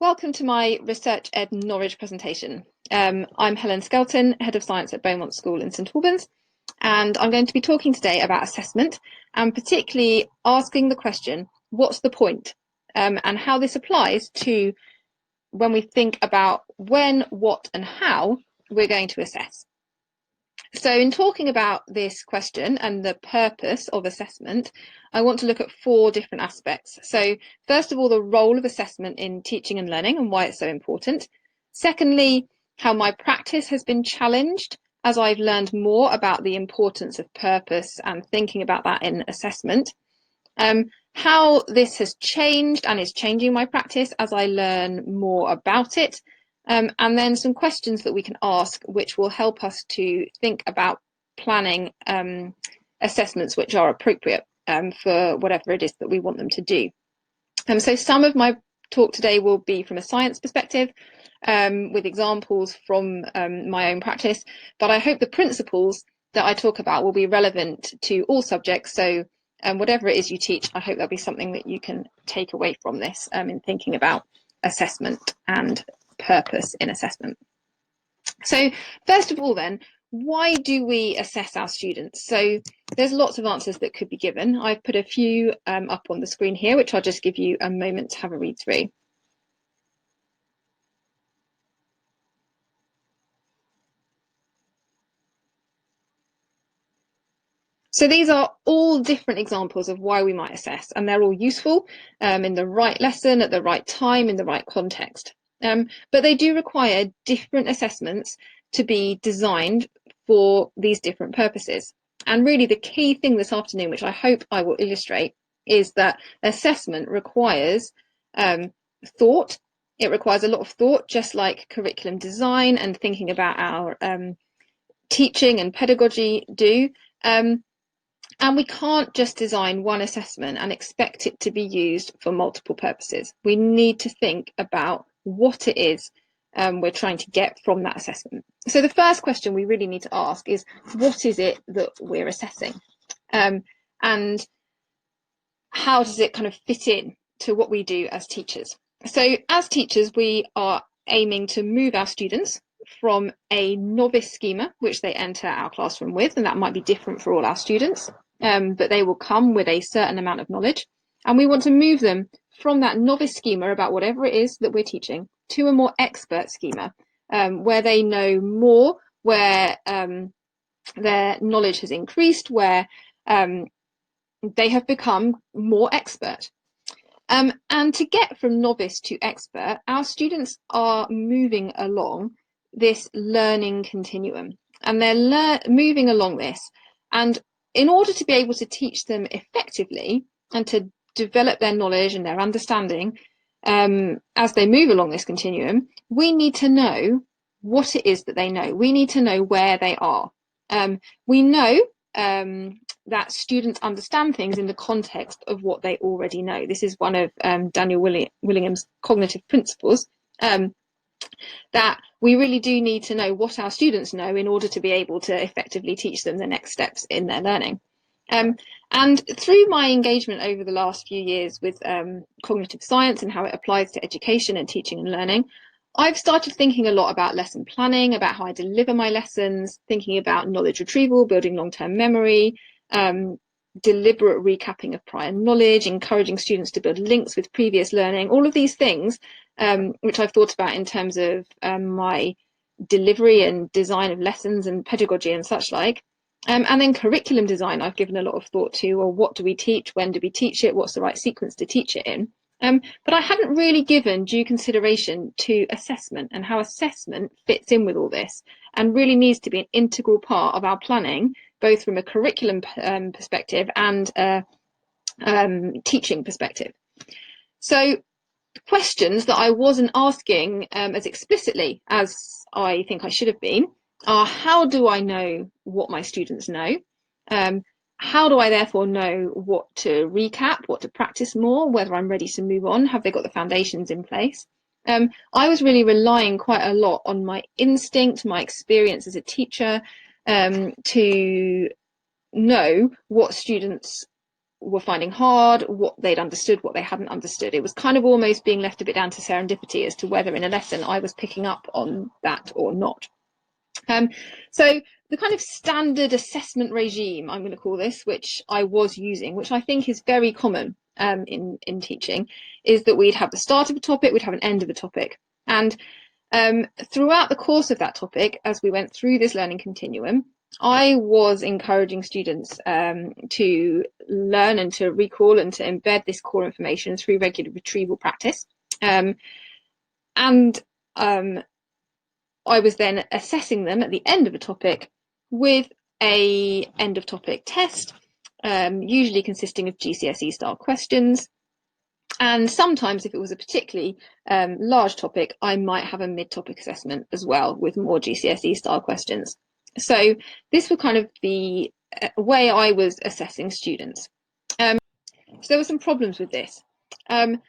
Welcome to my Research Ed Norwich presentation. I'm Helen Skelton, Head of Science at Beaumont School in St Albans, and I'm going to be talking today about assessment and particularly asking the question, what's the point? And how this applies to when we think about when, what and how we're going to assess. So in talking about this question and the purpose of assessment, I want to look at four different aspects. So first of all, the role of assessment in teaching and learning and why it's so important. Secondly, how my practice has been challenged as I've learned more about the importance of purpose and thinking about that in assessment. How this has changed and is changing my practice as I learn more about it. And then some questions that we can ask, which will help us to think about planning assessments which are appropriate for whatever it is that we want them to do. So some of my talk today will be from a science perspective, with examples from my own practice, but I hope the principles that I talk about will be relevant to all subjects. So whatever it is you teach, I hope there'll be something that you can take away from this in thinking about assessment and purpose in assessment. So first of all then, why do we assess our students? So there's lots of answers that could be given. I've put a few up on the screen here, which I'll just give you a moment to have a read through. So these are all different examples of why we might assess, and they're all useful in the right lesson, at the right time, in the right context. But they do require different assessments to be designed for these different purposes. And really the key thing this afternoon, which I hope I will illustrate, is that assessment requires thought. It requires a lot of thought, just like curriculum design and thinking about our teaching and pedagogy do. And we can't just design one assessment and expect it to be used for multiple purposes. We need to think about what it is we're trying to get from that assessment. So the first question we really need to ask is, what is it that we're assessing? And how does it kind of fit in to what we do as teachers? So as teachers, we are aiming to move our students from a novice schema, which they enter our classroom with, and that might be different for all our students, but they will come with a certain amount of knowledge. And we want to move them from that novice schema about whatever it is that we're teaching to a more expert schema, where they know more, where their knowledge has increased, where they have become more expert. And to get from novice to expert, our students are moving along this learning continuum, and they're moving along this. And in order to be able to teach them effectively and to develop their knowledge and their understanding as they move along this continuum, we need to know what it is that they know. We need to know where they are. We know that students understand things in the context of what they already know. This is one of Daniel Willingham's cognitive principles, that we really do need to know what our students know in order to be able to effectively teach them the next steps in their learning. And through my engagement over the last few years with cognitive science and how it applies to education and teaching and learning, I've started thinking a lot about lesson planning, about how I deliver my lessons, thinking about knowledge retrieval, building long-term memory, deliberate recapping of prior knowledge, encouraging students to build links with previous learning, all of these things, which I've thought about in terms of my delivery and design of lessons and pedagogy and such like. And then curriculum design, I've given a lot of thought to, or what do we teach, when do we teach it, what's the right sequence to teach it in? But I hadn't really given due consideration to assessment and how assessment fits in with all this, and really needs to be an integral part of our planning, both from a curriculum perspective and a teaching perspective. So questions that I wasn't asking as explicitly as I think I should have been are, how do I know what my students know? How do I therefore know what to recap, what to practice more, whether I'm ready to move on? Have they got the foundations in place? I was really relying quite a lot on my instinct, my experience as a teacher, to know what students were finding hard, what they'd understood, what they hadn't understood. It was kind of almost being left a bit down to serendipity as to whether in a lesson I was picking up on that or not. So the kind of standard assessment regime, I'm going to call this, which I was using, which I think is very common in teaching, is that we'd have the start of a topic, we'd have an end of a topic. And throughout the course of that topic, as we went through this learning continuum, I was encouraging students to learn and to recall and to embed this core information through regular retrieval practice. I was then assessing them at the end of a topic with a end of topic test, usually consisting of GCSE style questions. And sometimes, if it was a particularly large topic, I might have a mid-topic assessment as well with more GCSE style questions. So this was kind of the way I was assessing students. So there were some problems with this. And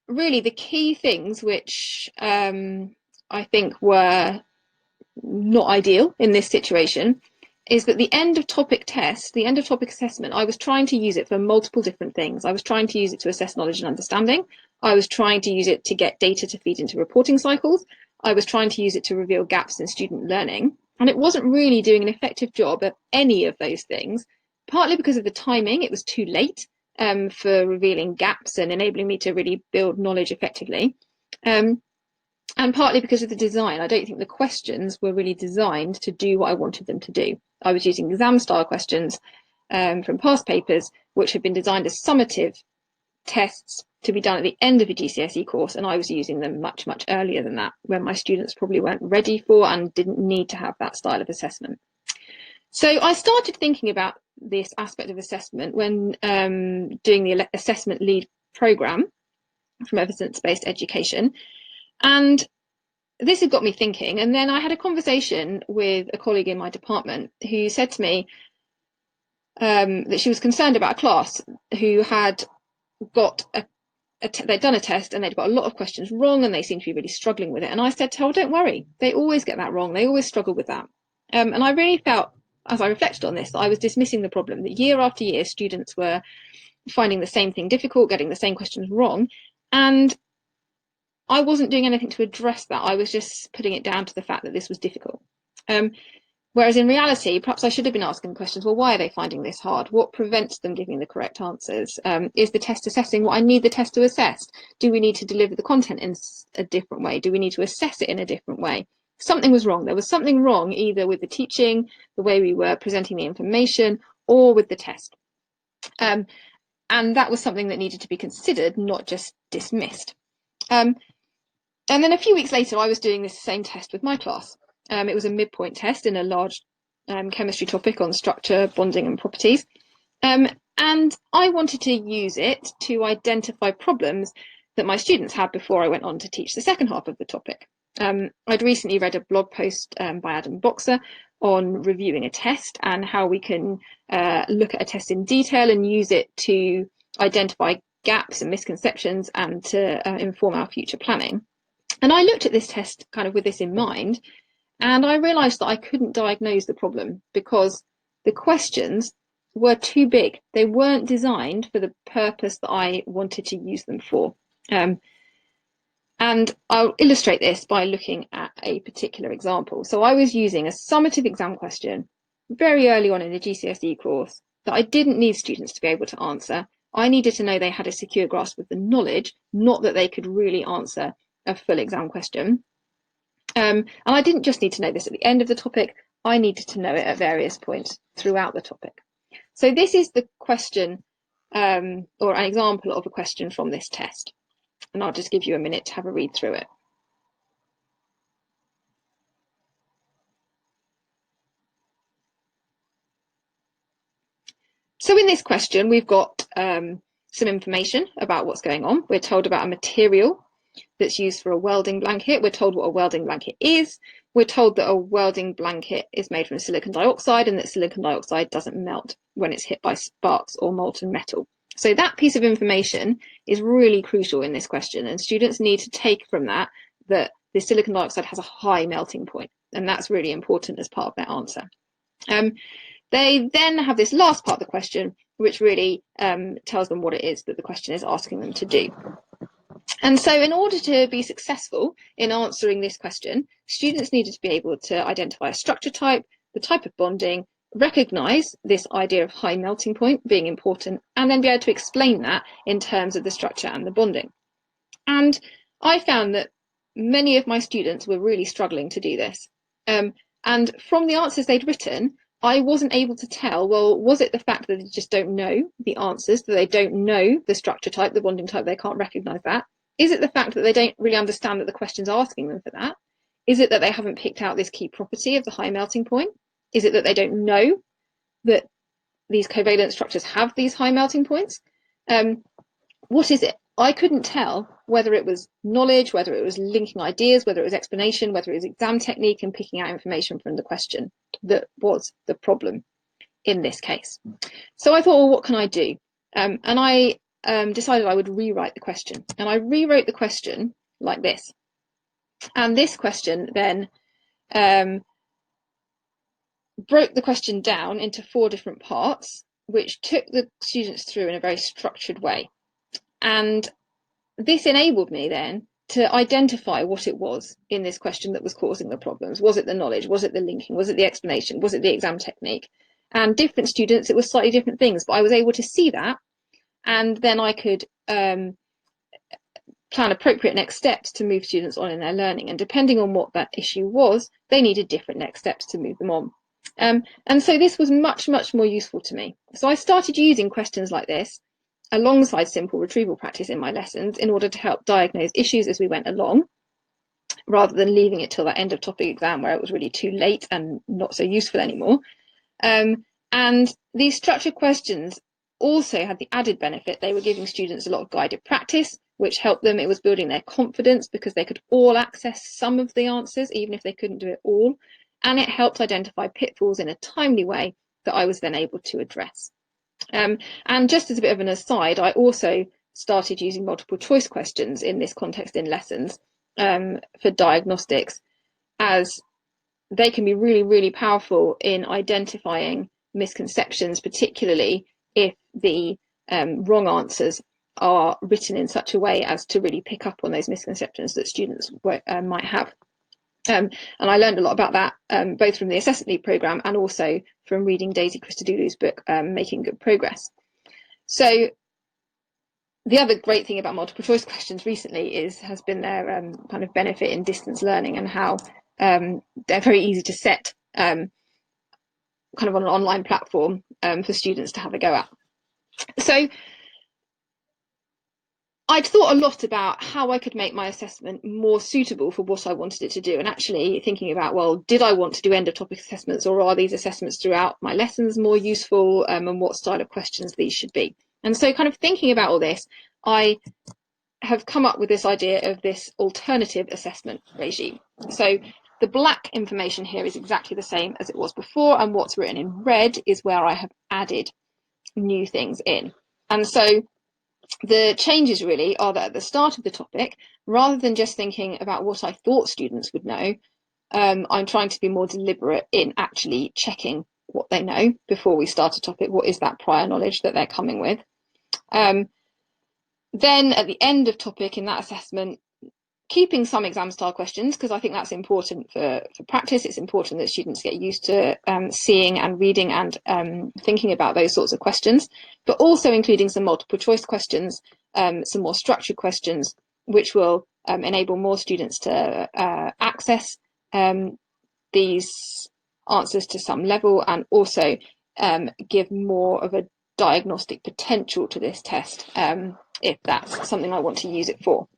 really the key things which I think were not ideal in this situation is that the end of topic test, the end of topic assessment, I was trying to use it for multiple different things. I was trying to use it to assess knowledge and understanding. I was trying to use it to get data to feed into reporting cycles. I was trying to use it to reveal gaps in student learning. And it wasn't really doing an effective job at any of those things, partly because of the timing. It was too late for revealing gaps and enabling me to really build knowledge effectively. And partly because of the design. I don't think the questions were really designed to do what I wanted them to do. I was using exam style questions from past papers, which had been designed as summative tests to be done at the end of a GCSE course, and I was using them much, much earlier than that, when my students probably weren't ready for and didn't need to have that style of assessment. So I started thinking about this aspect of assessment when doing the assessment lead programme from evidence-based education. And this had got me thinking. And then I had a conversation with a colleague in my department who said to me that she was concerned about a class who had got they'd done a test and they'd got a lot of questions wrong and they seemed to be really struggling with it. And I said to her, don't worry, they always get that wrong. They always struggle with that. And I really felt, as I reflected on this, that I was dismissing the problem, that year after year, students were finding the same thing difficult, getting the same questions wrong. And I wasn't doing anything to address that. I was just putting it down to the fact that this was difficult. Whereas in reality, perhaps I should have been asking questions, well, why are they finding this hard? What prevents them giving the correct answers? Is the test assessing what I need the test to assess? Do we need to deliver the content in a different way? Do we need to assess it in a different way? Something was wrong. There was something wrong either with the teaching, the way we were presenting the information, or with the test. And that was something that needed to be considered, not just dismissed. And then a few weeks later, I was doing this same test with my class. It was a midpoint test in a large chemistry topic on structure, bonding, and properties. And I wanted to use it to identify problems that my students had before I went on to teach the second half of the topic. I'd recently read a blog post by Adam Boxer on reviewing a test and how we can look at a test in detail and use it to identify gaps and misconceptions and to inform our future planning. And I looked at this test kind of with this in mind, and I realised that I couldn't diagnose the problem because the questions were too big. They weren't designed for the purpose that I wanted to use them for. And I'll illustrate this by looking at a particular example. So I was using a summative exam question very early on in the GCSE course that I didn't need students to be able to answer. I needed to know they had a secure grasp of the knowledge, not that they could really answer a full exam question. And I didn't just need to know this at the end of the topic, I needed to know it at various points throughout the topic. So this is the question or an example of a question from this test. And I'll just give you a minute to have a read through it. So in this question, we've got some information about what's going on. We're told about a material that's used for a welding blanket. We're told what a welding blanket is. We're told that a welding blanket is made from silicon dioxide and that silicon dioxide doesn't melt when it's hit by sparks or molten metal. So that piece of information is really crucial in this question, and students need to take from that that the silicon dioxide has a high melting point, and that's really important as part of their answer. They then have this last part of the question, which really tells them what it is that the question is asking them to do. And so in order to be successful in answering this question, students needed to be able to identify a structure type, the type of bonding, recognise this idea of high melting point being important, and then be able to explain that in terms of the structure and the bonding. And I found that many of my students were really struggling to do this. And from the answers they'd written, I wasn't able to tell, well, was it the fact that they just don't know the answers, that they don't know the structure type, the bonding type, they can't recognise that? Is it the fact that they don't really understand that the question's asking them for that? Is it that they haven't picked out this key property of the high melting point? Is it that they don't know that these covalent structures have these high melting points? What is it? I couldn't tell whether it was knowledge, whether it was linking ideas, whether it was explanation, whether it was exam technique and picking out information from the question that was the problem in this case. So I thought, well, what can I do? And I decided I would rewrite the question. And I rewrote the question like this. And this question then broke the question down into 4 different parts, which took the students through in a very structured way. And this enabled me then to identify what it was in this question that was causing the problems. Was it the knowledge? Was it the linking? Was it the explanation? Was it the exam technique? And different students, it was slightly different things, but I was able to see that. And then I could plan appropriate next steps to move students on in their learning. And depending on what that issue was, they needed different next steps to move them on. And so this was much, much more useful to me. So I started using questions like this alongside simple retrieval practice in my lessons in order to help diagnose issues as we went along, rather than leaving it till that end of topic exam where it was really too late and not so useful anymore. And these structured questions also had the added benefit they were giving students a lot of guided practice, which helped them. It was building their confidence because they could all access some of the answers, even if they couldn't do it all. And it helped identify pitfalls in a timely way that I was then able to address. And just as a bit of an aside, I also started using multiple choice questions in this context in lessons for diagnostics, as they can be really, really powerful in identifying misconceptions, particularly if the wrong answers are written in such a way as to really pick up on those misconceptions that students might have. And I learned a lot about that, both from the Assessment Lead programme and also from reading Daisy Christodoulou's book, Making Good Progress. So the other great thing about multiple choice questions recently has been their kind of benefit in distance learning, and how they're very easy to set kind of on an online platform for students to have a go at. So I'd thought a lot about how I could make my assessment more suitable for what I wanted it to do, and actually thinking about, well, did I want to do end of topic assessments, or are these assessments throughout my lessons more useful, and what style of questions these should be? And so kind of thinking about all this, I have come up with this idea of this alternative assessment regime. So the black information here is exactly the same as it was before, and what's written in red is where I have added new things in. And so the changes really are that at the start of the topic, rather than just thinking about what I thought students would know, I'm trying to be more deliberate in actually checking what they know before we start a topic. What is that prior knowledge that they're coming with? Then at the end of topic in that assessment, keeping some exam style questions, because I think that's important for practice. It's important that students get used to seeing and reading and thinking about those sorts of questions, but also including some multiple choice questions, some more structured questions, which will enable more students to access these answers to some level, and also give more of a diagnostic potential to this test, if that's something I want to use it for.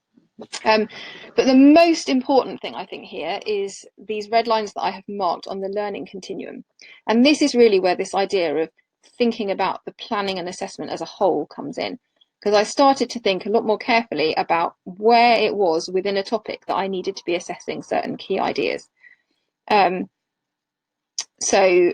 But the most important thing I think here is these red lines that I have marked on the learning continuum. And this is really where this idea of thinking about the planning and assessment as a whole comes in, because I started to think a lot more carefully about where it was within a topic that I needed to be assessing certain key ideas. So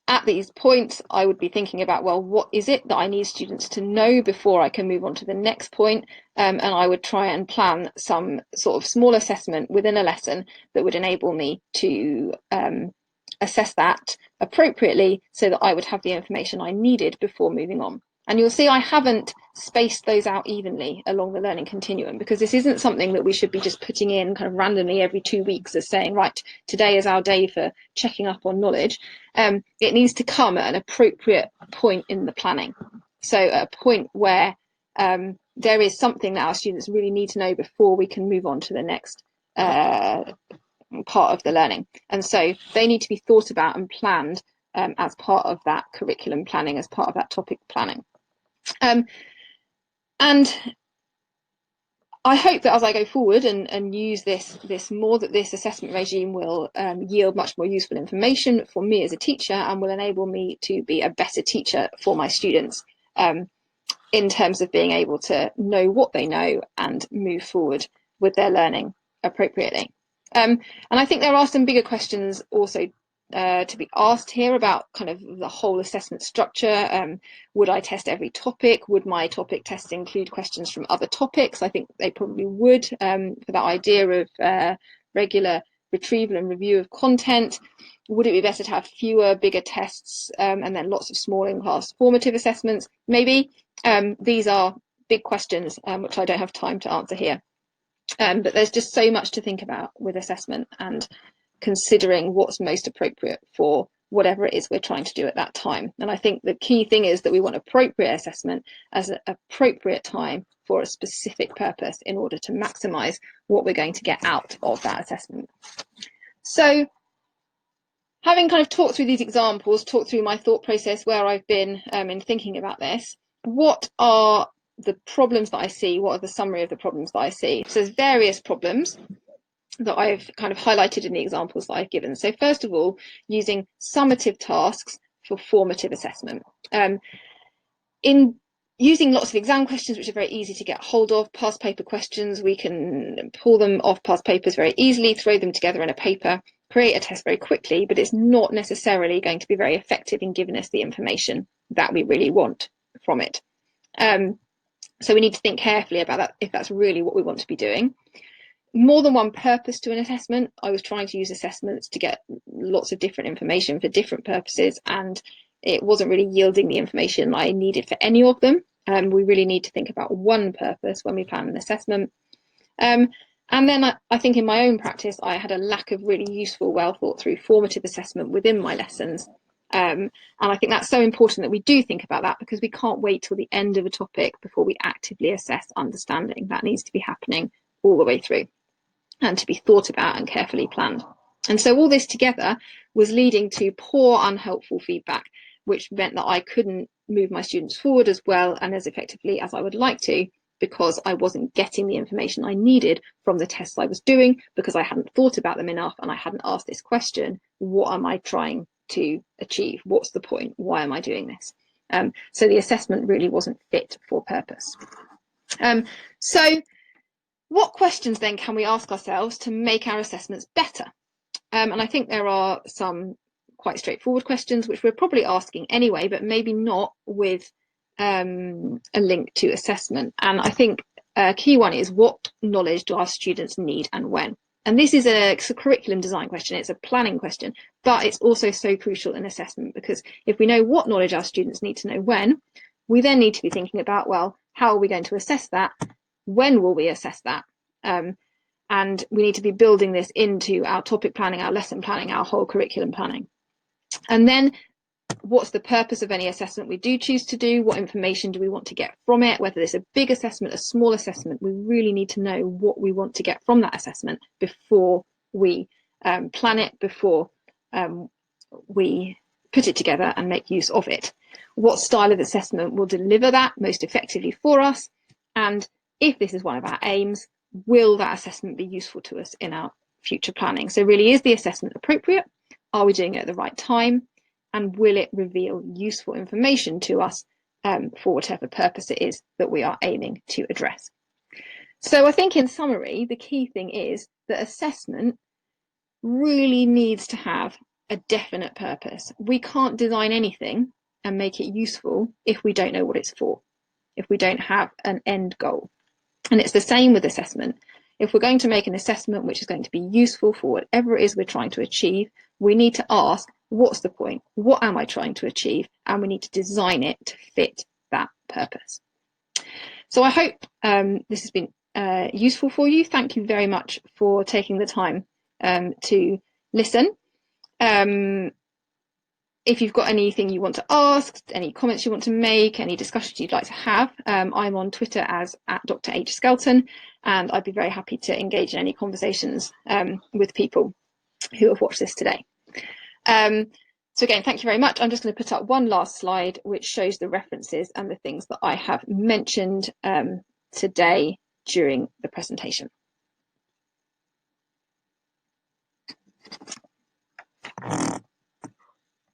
at these points, I would be thinking about, well, what is it that I need students to know before I can move on to the next point? And I would try and plan some sort of small assessment within a lesson that would enable me to assess that appropriately so that I would have the information I needed before moving on. And you'll see I haven't spaced those out evenly along the learning continuum, because this isn't something that we should be just putting in kind of randomly every 2 weeks as saying, right, today is our day for checking up on knowledge. It needs to come at an appropriate point in the planning. So at a point where there is something that our students really need to know before we can move on to the next part of the learning. And so they need to be thought about and planned as part of that curriculum planning, as part of that topic planning. And I hope that as I go forward and use this more, that this assessment regime will yield much more useful information for me as a teacher, and will enable me to be a better teacher for my students in terms of being able to know what they know and move forward with their learning appropriately. And I think there are some bigger questions also to be asked here about kind of the whole assessment structure. Would I test every topic? Would my topic tests include questions from other topics? I think they probably would, for that idea of regular retrieval and review of content. Would it be better to have fewer, bigger tests and then lots of small in-class formative assessments? Maybe. These are big questions which I don't have time to answer here. But there's just so much to think about with assessment and considering what's most appropriate for whatever it is we're trying to do at that time. And I think the key thing is that we want appropriate assessment as an appropriate time for a specific purpose in order to maximise what we're going to get out of that assessment. So having kind of talked through these examples, talked through my thought process where I've been in thinking about this, what are the problems that I see? What are the summary of the problems that I see? So there's various problems that I've kind of highlighted in the examples that I've given. So first of all, using summative tasks for formative assessment. In using lots of exam questions, which are very easy to get hold of, past paper questions, we can pull them off past papers very easily, throw them together in a paper, create a test very quickly, but it's not necessarily going to be very effective in giving us the information that we really want from it. So we need to think carefully about that, if that's really what we want to be doing. More than one purpose to an assessment. I was trying to use assessments to get lots of different information for different purposes, and it wasn't really yielding the information I needed for any of them. We really need to think about one purpose when we plan an assessment. And then I think in my own practice, I had a lack of really useful, well thought through formative assessment within my lessons. And I think that's so important that we do think about that, because we can't wait till the end of a topic before we actively assess understanding. That needs to be happening all the way through and to be thought about and carefully planned. And so all this together was leading to poor, unhelpful feedback, which meant that I couldn't move my students forward as well and as effectively as I would like to, because I wasn't getting the information I needed from the tests I was doing, because I hadn't thought about them enough and I hadn't asked this question: what am I trying to achieve? What's the point? Why am I doing this? So the assessment really wasn't fit for purpose. So what questions then can we ask ourselves to make our assessments better? And I think there are some quite straightforward questions which we're probably asking anyway, but maybe not with a link to assessment. And I think a key one is, what knowledge do our students need and when? And this is it's a curriculum design question, it's a planning question, but it's also so crucial in assessment, because if we know what knowledge our students need to know when, we then need to be thinking about, well, how are we going to assess that? When will we assess that? And we need to be building this into our topic planning, our lesson planning, our whole curriculum planning. And then what's the purpose of any assessment we do choose to do? What information do we want to get from it? Whether it's a big assessment, a small assessment, we really need to know what we want to get from that assessment before we plan it, before we put it together and make use of it. What style of assessment will deliver that most effectively for us? And if this is one of our aims, will that assessment be useful to us in our future planning? So really, is the assessment appropriate? Are we doing it at the right time? And will it reveal useful information to us for whatever purpose it is that we are aiming to address? So I think in summary, the key thing is that assessment really needs to have a definite purpose. We can't design anything and make it useful if we don't know what it's for, if we don't have an end goal. And it's the same with assessment. If we're going to make an assessment which is going to be useful for whatever it is we're trying to achieve, we need to ask, What's the point? What am I trying to achieve? And we need to design it to fit that purpose. So I hope this has been useful for you. Thank you very much for taking the time to listen. If you've got anything you want to ask, any comments you want to make, any discussions you'd like to have, I'm on Twitter as @Dr. H. Skelton, and I'd be very happy to engage in any conversations with people who have watched this today. So again, thank you very much. I'm just going to put up one last slide which shows the references and the things that I have mentioned today during the presentation.